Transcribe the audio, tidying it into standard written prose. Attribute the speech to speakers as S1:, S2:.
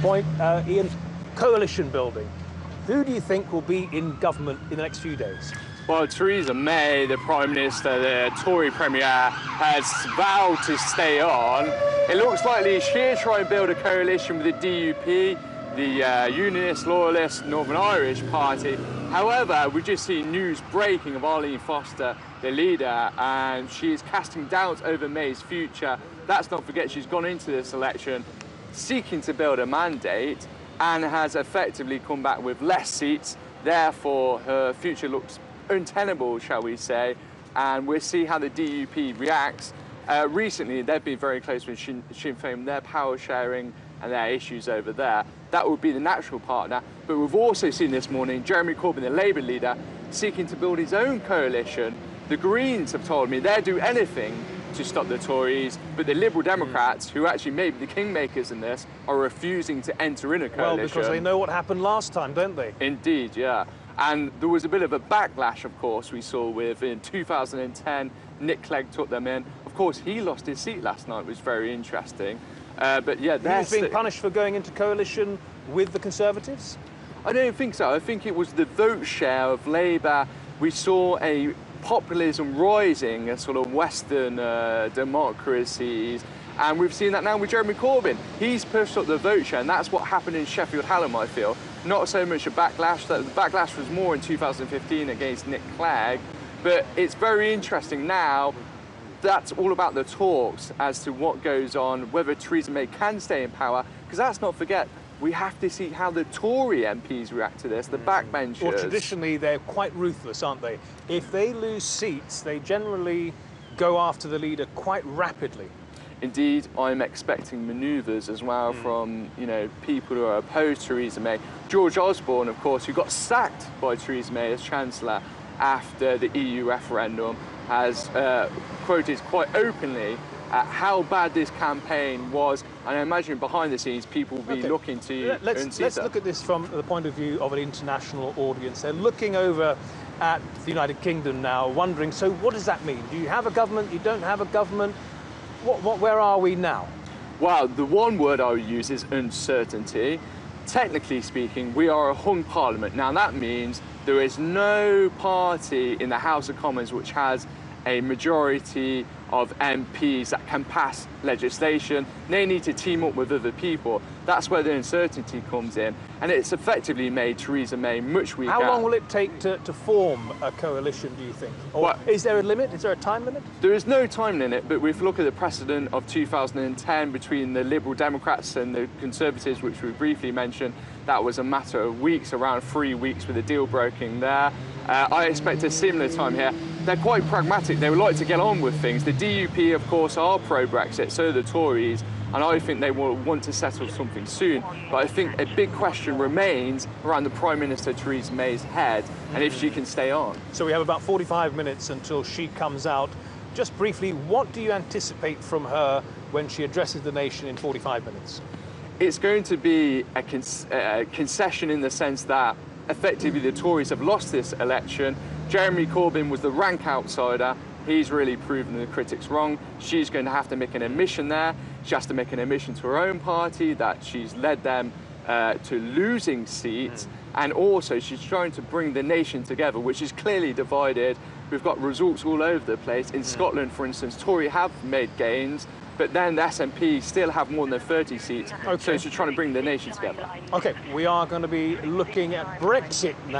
S1: point, Ian, coalition building. Who do you think will be in government in the next few days?
S2: Well, Theresa May, the Prime Minister, the Tory Premier, has vowed to stay on. It looks likely she'll try and build a coalition with the DUP, the Unionist, Loyalist, Northern Irish Party. However, we've just seen news breaking of Arlene Foster, the leader, and she is casting doubts over May's future. Let's not forget she's gone into this election seeking to build a mandate and has effectively come back with less seats. Therefore, her future looks untenable, shall we say, and we'll see how the DUP reacts. Recently, they've been very close with Sinn Féin, their power sharing and their issues over there. That would be the natural partner, but we've also seen this morning Jeremy Corbyn, the Labour leader, seeking to build his own coalition. The Greens have told me they'll do anything to stop the Tories, but the Liberal Democrats, who actually may be the kingmakers in this, are refusing to enter in a coalition.
S1: Well, because they know what happened last time, don't they?
S2: Indeed, yeah. And there was a bit of a backlash, of course, we saw with, in 2010, Nick Clegg took them in. Of course, he lost his seat last night, which was very interesting. But yeah,
S1: he's being punished for going into coalition with the Conservatives?
S2: I don't think so. I think it was the vote share of Labour. We saw a populism rising in sort of Western democracies. And we've seen that now with Jeremy Corbyn. He's pushed up the vote share, and that's what happened in Sheffield Hallam, I feel. Not so much a backlash. The backlash was more in 2015 against Nick Clegg. But it's very interesting now. That's all about the talks as to what goes on, whether Theresa May can stay in power. Because let's not forget, we have to see how the Tory MPs react to this, the backbenchers.
S1: Well, traditionally, they're quite ruthless, aren't they? If they lose seats, they generally go after the leader quite rapidly.
S2: Indeed, I'm expecting manoeuvres as well from, you know, people who are opposed to Theresa May. George Osborne, of course, who got sacked by Theresa May as Chancellor after the EU referendum, has quoted quite openly how bad this campaign was, and I imagine behind the scenes people will be looking to
S1: let's look at this from the point of view of an international audience. They're looking over at the United Kingdom now, wondering, so what does that mean? Do you have a government? You don't have a government? Where are we now?
S2: Well, the one word I would use is uncertainty. Technically speaking, we are a hung parliament. Now that means there is no party in the House of Commons which has a majority of MPs that can pass legislation. They need to team up with other people. That's where the uncertainty comes in. And it's effectively made Theresa May much weaker.
S1: How long will it take to form a coalition, do you think? Or well, is there a limit? Is there a time limit?
S2: There is no time limit, but if we look at the precedent of 2010 between the Liberal Democrats and the Conservatives, which we briefly mentioned, that was a matter of weeks, around 3 weeks with a deal broken there. I expect a similar time here. They're quite pragmatic. They would like to get on with things. The DUP, of course, are pro-Brexit, so are the Tories, and I think they will want to settle something soon. But I think a big question remains around the Prime Minister Theresa May's head and if she can stay on.
S1: So we have about 45 minutes until she comes out. Just briefly, what do you anticipate from her when she addresses the nation in 45 minutes?
S2: It's going to be a concession in the sense that effectively the Tories have lost this election. Jeremy Corbyn was the rank outsider. He's really proven the critics wrong. She's going to have to make an admission there. She has to make an admission to her own party that she's led them to losing seats. And also she's trying to bring the nation together, which is clearly divided. We've got results all over the place. In Scotland, for instance, Tory have made gains, but then the SNP still have more than 30 seats. So she's trying to bring the nation together.
S1: Okay, we are going to be looking at Brexit now.